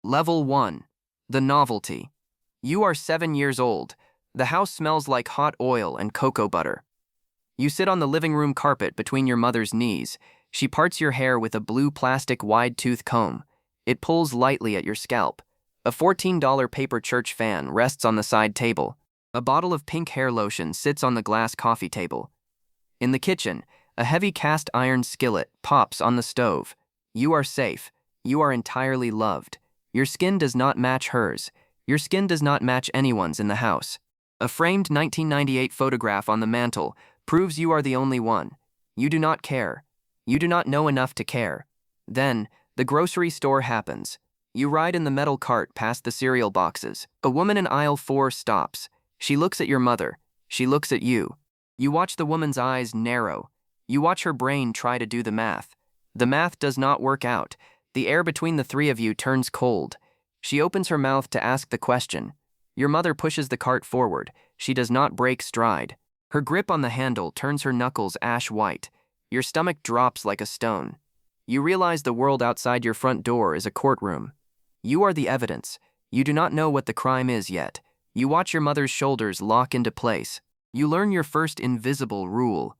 Level 1. The Novelty. You are 7 years old. The house smells like hot oil and cocoa butter. You sit on the living room carpet between your mother's knees. She parts your hair with a blue plastic wide-tooth comb. It pulls lightly at your scalp. A $14 paper church fan rests on the side table. A bottle of pink hair lotion sits on the glass coffee table. In the kitchen, a heavy cast iron skillet pops on the stove. You are safe. You are entirely loved. Your skin does not match hers. Your skin does not match anyone's in the house. A framed 1998 photograph on the mantle proves you are the only one. You do not care. You do not know enough to care. Then, the grocery store happens. You ride in the metal cart past the cereal boxes. A woman in aisle 4 stops. She looks at your mother. She looks at you. You watch the woman's eyes narrow. You watch her brain try to do the math. The math does not work out. The air between the three of you turns cold. She opens her mouth to ask the question. Your mother pushes the cart forward. She does not break stride. Her grip on the handle turns her knuckles ash white. Your stomach drops like a stone. You realize the world outside your front door is a courtroom. You are the evidence. You do not know what the crime is yet. You watch your mother's shoulders lock into place. You learn your first invisible rule.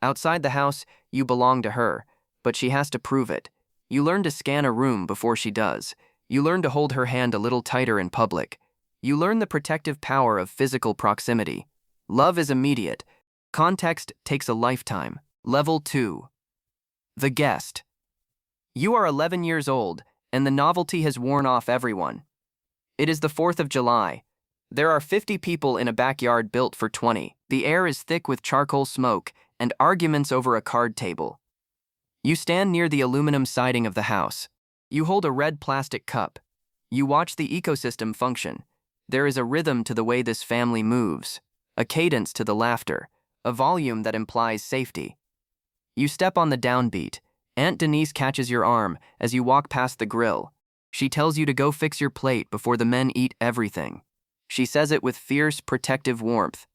Outside the house, you belong to her, but she has to prove it. You learn to scan a room before she does. You learn to hold her hand a little tighter in public. You learn the protective power of physical proximity. Love is immediate. Context takes a lifetime. Level 2. The Guest. You are 11 years old, and the novelty has worn off everyone. It is the 4th of July. There are 50 people in a backyard built for 20. The air is thick with charcoal smoke and arguments over a card table. You stand near the aluminum siding of the house. You hold a red plastic cup. You watch the ecosystem function. There is a rhythm to the way this family moves, a cadence to the laughter, a volume that implies safety. You step on the downbeat. Aunt Denise catches your arm as you walk past the grill. She tells you to go fix your plate before the men eat everything. She says it with fierce, protective warmth.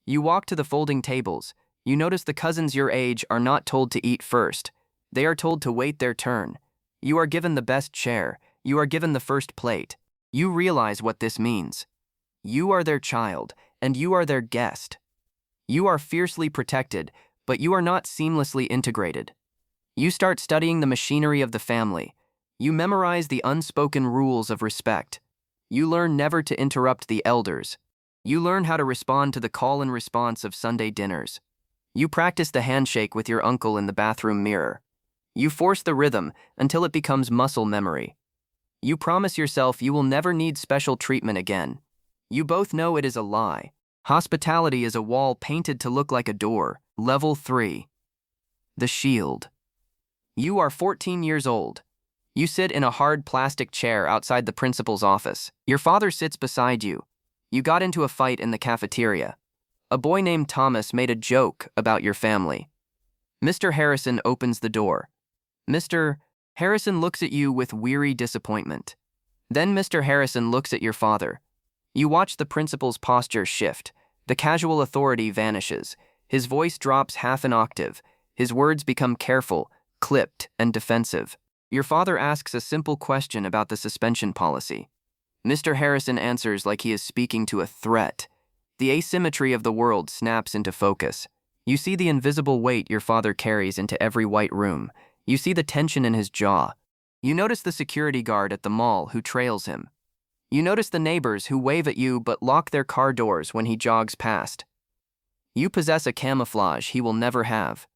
You walk to the folding tables. You notice the cousins your age are not told to eat first. They are told to wait their turn. You are given the best chair. You are given the first plate. You realize what this means. You are their child, and you are their guest. You are fiercely protected, but you are not seamlessly integrated. You start studying the machinery of the family. You memorize the unspoken rules of respect. You learn never to interrupt the elders. You learn how to respond to the call and response of Sunday dinners. You practice the handshake with your uncle in the bathroom mirror. You force the rhythm until it becomes muscle memory. You promise yourself you will never need special treatment again. You both know it is a lie. Hospitality is a wall painted to look like a door. Level 3. The Shield. You are 14 years old. You sit in a hard plastic chair outside the principal's office. Your father sits beside you. You got into a fight in the cafeteria. A boy named Thomas made a joke about your family. Mr. Harrison opens the door. Mr. Harrison looks at you with weary disappointment. Then Mr. Harrison looks at your father. You watch the principal's posture shift. The casual authority vanishes. His voice drops half an octave. His words become careful, clipped, and defensive. Your father asks a simple question about the suspension policy. Mr. Harrison answers like he is speaking to a threat. The asymmetry of the world snaps into focus. You see the invisible weight your father carries into every white room. You see the tension in his jaw. You notice the security guard at the mall who trails him. You notice the neighbors who wave at you but lock their car doors when he jogs past. You possess a camouflage he will never have.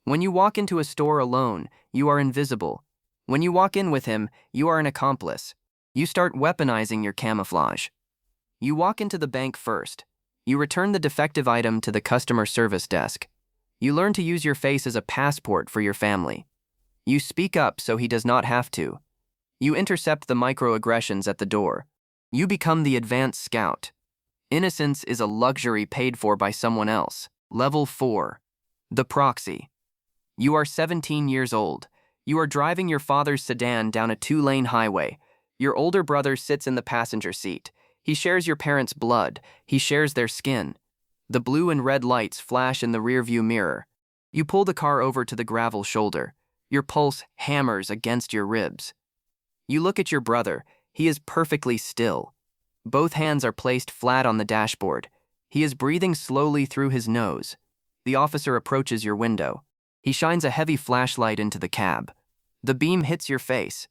When you walk into a store alone, you are invisible. When you walk in with him, you are an accomplice. You start weaponizing your camouflage. You walk into the bank first. You return the defective item to the customer service desk. You learn to use your face as a passport for your family. You speak up so he does not have to. You intercept the microaggressions at the door. You become the advanced scout. Innocence is a luxury paid for by someone else. Level 4. The Proxy. You are 17 years old. You are driving your father's sedan down a 2-lane highway. Your older brother sits in the passenger seat. He shares your parents' blood. He shares their skin. The blue and red lights flash in the rearview mirror. You pull the car over to the gravel shoulder. Your pulse hammers against your ribs. You look at your brother. He is perfectly still. Both hands are placed flat on the dashboard. He is breathing slowly through his nose. The officer approaches your window. He shines a heavy flashlight into the cab. The beam hits your face.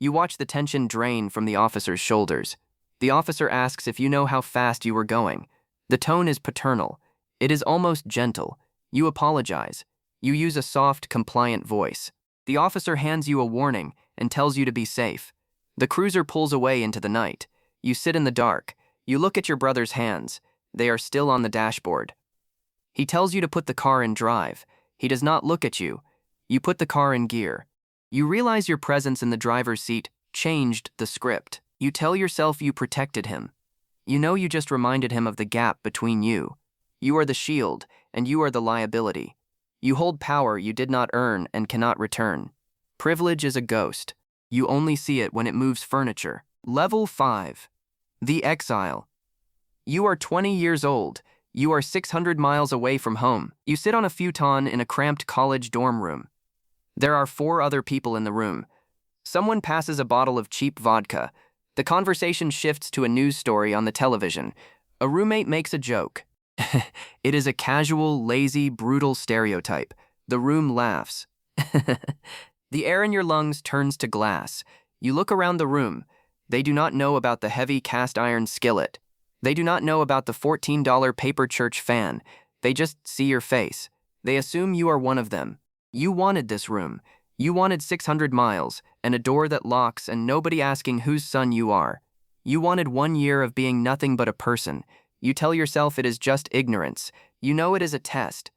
You watch the tension drain from the officer's shoulders. The officer asks if you know how fast you were going. The tone is paternal. It is almost gentle. You apologize. You use a soft, compliant voice. The officer hands you a warning and tells you to be safe. The cruiser pulls away into the night. You sit in the dark. You look at your brother's hands. They are still on the dashboard. He tells you to put the car in drive. He does not look at you. You put the car in gear. You realize your presence in the driver's seat changed the script. You tell yourself you protected him. You know you just reminded him of the gap between you. You are the shield, and you are the liability. You hold power you did not earn and cannot return. Privilege is a ghost. You only see it when it moves furniture. Level 5. The Exile. You are 20 years old. You are 600 miles away from home. You sit on a futon in a cramped college dorm room. There are 4 other people in the room. Someone passes a bottle of cheap vodka. The conversation shifts to a news story on the television. A roommate makes a joke. It is a casual, lazy, brutal stereotype. The room laughs. The air in your lungs turns to glass. You look around the room. They do not know about the heavy cast iron skillet. They do not know about the $14 paper church fan. They just see your face. They assume you are one of them. You wanted this room. You wanted 600 miles, and a door that locks and nobody asking whose son you are. You wanted 1 year of being nothing but a person. You tell yourself it is just ignorance. You know it is a test.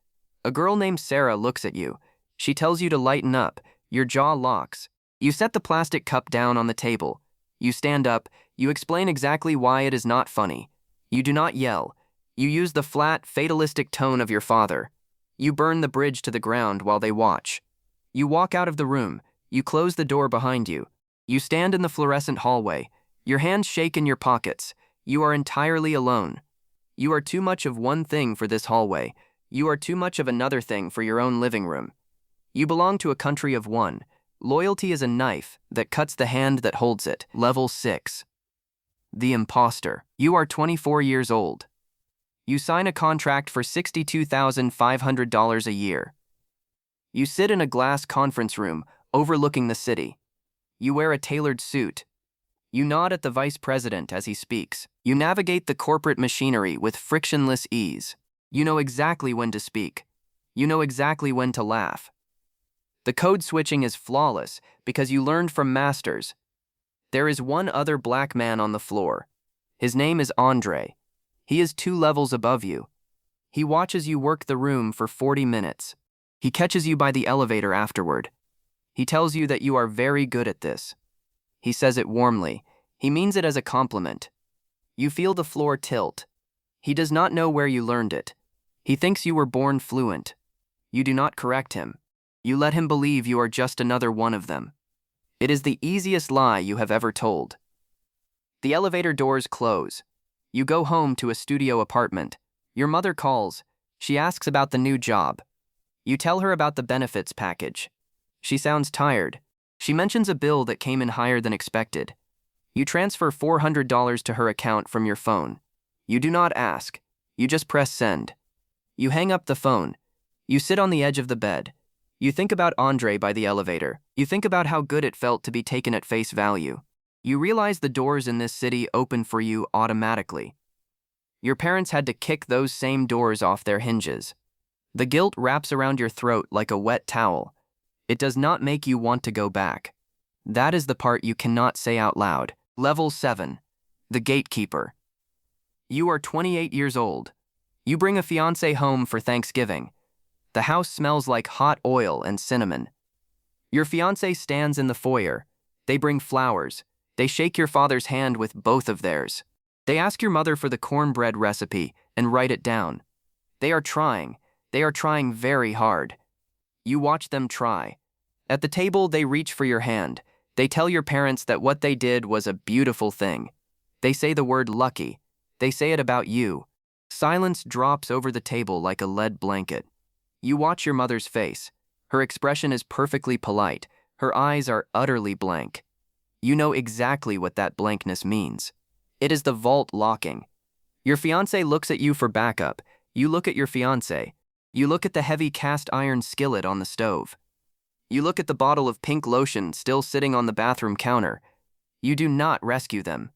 A girl named Sarah looks at you. She tells you to lighten up. Your jaw locks. You set the plastic cup down on the table. You stand up. You explain exactly why it is not funny. You do not yell. You use the flat, fatalistic tone of your father. You burn the bridge to the ground while they watch. You walk out of the room. You close the door behind you. You stand in the fluorescent hallway. Your hands shake in your pockets. You are entirely alone. You are too much of one thing for this hallway. You are too much of another thing for your own living room. You belong to a country of one. Loyalty is a knife that cuts the hand that holds it. Level 6. The Imposter. You are 24 years old. You sign a contract for $62,500 a year. You sit in a glass conference room overlooking the city. You wear a tailored suit. You nod at the vice president as he speaks. You navigate the corporate machinery with frictionless ease. You know exactly when to speak. You know exactly when to laugh. The code switching is flawless because you learned from masters. There is one other black man on the floor. His name is Andre. He is 2 levels above you. He watches you work the room for 40 minutes. He catches you by the elevator afterward. He tells you that you are very good at this. He says it warmly. He means it as a compliment. You feel the floor tilt. He does not know where you learned it. He thinks you were born fluent. You do not correct him. You let him believe you are just another one of them. It is the easiest lie you have ever told. The elevator doors close. You go home to a studio apartment. Your mother calls. She asks about the new job. You tell her about the benefits package. She sounds tired. She mentions a bill that came in higher than expected. You transfer $400 to her account from your phone. You do not ask. You just press send. You hang up the phone. You sit on the edge of the bed. You think about Andre by the elevator. You think about how good it felt to be taken at face value. You realize the doors in this city open for you automatically. Your parents had to kick those same doors off their hinges. The guilt wraps around your throat like a wet towel. It does not make you want to go back. That is the part you cannot say out loud. Level 7. The Gatekeeper. You are 28 years old. You bring a fiancé home for Thanksgiving. The house smells like hot oil and cinnamon. Your fiancé stands in the foyer. They bring flowers. They shake your father's hand with both of theirs. They ask your mother for the cornbread recipe and write it down. They are trying. They are trying very hard. You watch them try. At the table, they reach for your hand. They tell your parents that what they did was a beautiful thing. They say the word lucky. They say it about you. Silence drops over the table like a lead blanket. You watch your mother's face. Her expression is perfectly polite. Her eyes are utterly blank. You know exactly what that blankness means. It is the vault locking. Your fiancé looks at you for backup. You look at your fiancé. You look at the heavy cast iron skillet on the stove. You look at the bottle of pink lotion still sitting on the bathroom counter. You do not rescue them.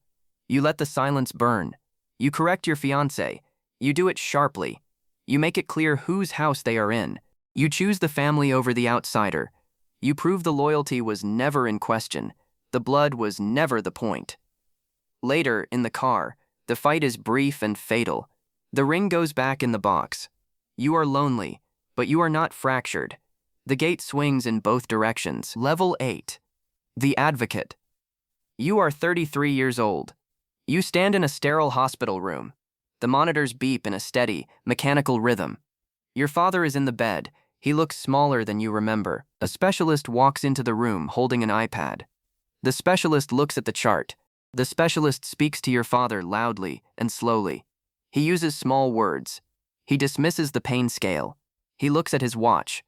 You let the silence burn. You correct your fiancé. You do it sharply. You make it clear whose house they are in. You choose the family over the outsider. You prove the loyalty was never in question. The blood was never the point. Later, in the car, the fight is brief and fatal. The ring goes back in the box. You are lonely, but you are not fractured. The gate swings in both directions. Level 8. The Advocate. You are 33 years old. You stand in a sterile hospital room. The monitors beep in a steady, mechanical rhythm. Your father is in the bed. He looks smaller than you remember. A specialist walks into the room holding an iPad. The specialist looks at the chart. The specialist speaks to your father loudly and slowly. He uses small words. He dismisses the pain scale. He looks at his watch.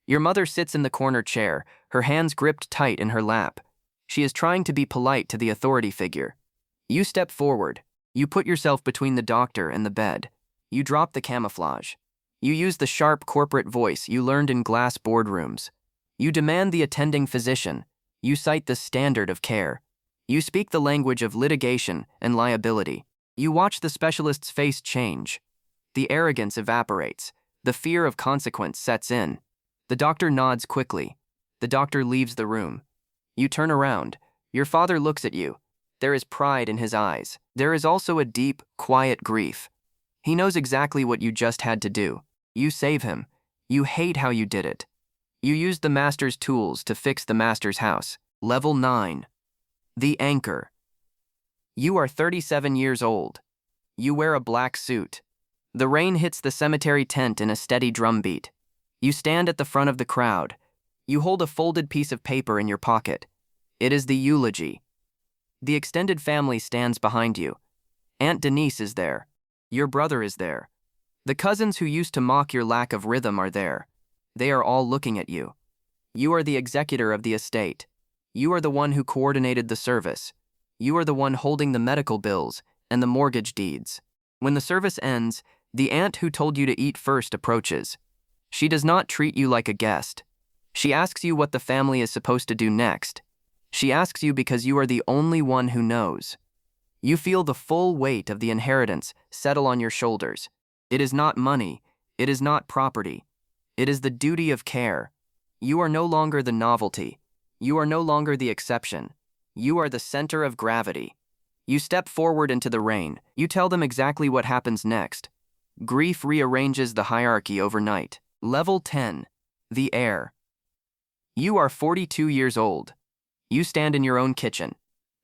Your mother sits in the corner chair, her hands gripped tight in her lap. She is trying to be polite to the authority figure. You step forward. You put yourself between the doctor and the bed. You drop the camouflage. You use the sharp corporate voice you learned in glass boardrooms. You demand the attending physician. You cite the standard of care. You speak the language of litigation and liability. You watch the specialist's face change. The arrogance evaporates. The fear of consequence sets in. The doctor nods quickly. The doctor leaves the room. You turn around. Your father looks at you. There is pride in his eyes. There is also a deep, quiet grief. He knows exactly what you just had to do. You save him. You hate how you did it. You used the master's tools to fix the master's house. Level 9. The Anchor. You are 37 years old. You wear a black suit. The rain hits the cemetery tent in a steady drumbeat. You stand at the front of the crowd. You hold a folded piece of paper in your pocket. It is the eulogy. The extended family stands behind you. Aunt Denise is there. Your brother is there. The cousins who used to mock your lack of rhythm are there. They are all looking at you. You are the executor of the estate. You are the one who coordinated the service. You are the one holding the medical bills and the mortgage deeds. When the service ends, the aunt who told you to eat first approaches. She does not treat you like a guest. She asks you what the family is supposed to do next. She asks you because you are the only one who knows. You feel the full weight of the inheritance settle on your shoulders. It is not money. It is not property. It is the duty of care. You are no longer the novelty. You are no longer the exception. You are the center of gravity. You step forward into the rain. You tell them exactly what happens next. Grief rearranges the hierarchy overnight. Level 10. The Heir. You are 42 years old. You stand in your own kitchen.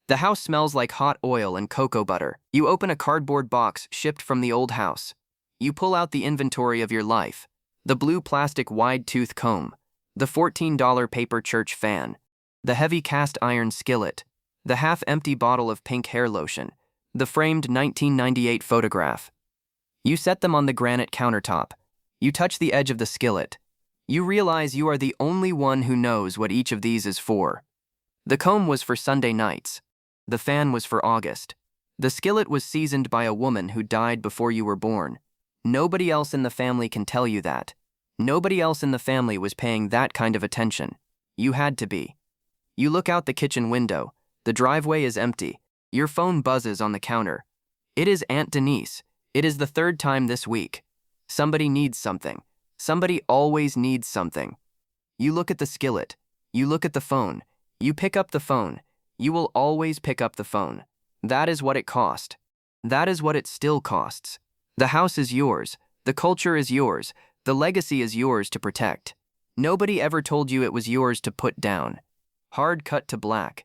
The house smells like hot oil and cocoa butter. You open a cardboard box shipped from the old house. You pull out the inventory of your life. The blue plastic wide-tooth comb. The $14 paper church fan. The heavy cast iron skillet. The half-empty bottle of pink hair lotion. The framed 1998 photograph. You set them on the granite countertop. You touch the edge of the skillet. You realize you are the only one who knows what each of these is for. The comb was for Sunday nights. The fan was for August. The skillet was seasoned by a woman who died before you were born. Nobody else in the family can tell you that. Nobody else in the family was paying that kind of attention. You had to be. You look out the kitchen window. The driveway is empty. Your phone buzzes on the counter. It is Aunt Denise. It is the third time this week. Somebody needs something. Somebody always needs something. You look at the skillet. You look at the phone. You pick up the phone. You will always pick up the phone. That is what it cost. That is what it still costs. The house is yours. The culture is yours. The legacy is yours to protect. Nobody ever told you it was yours to put down. Hard cut to black.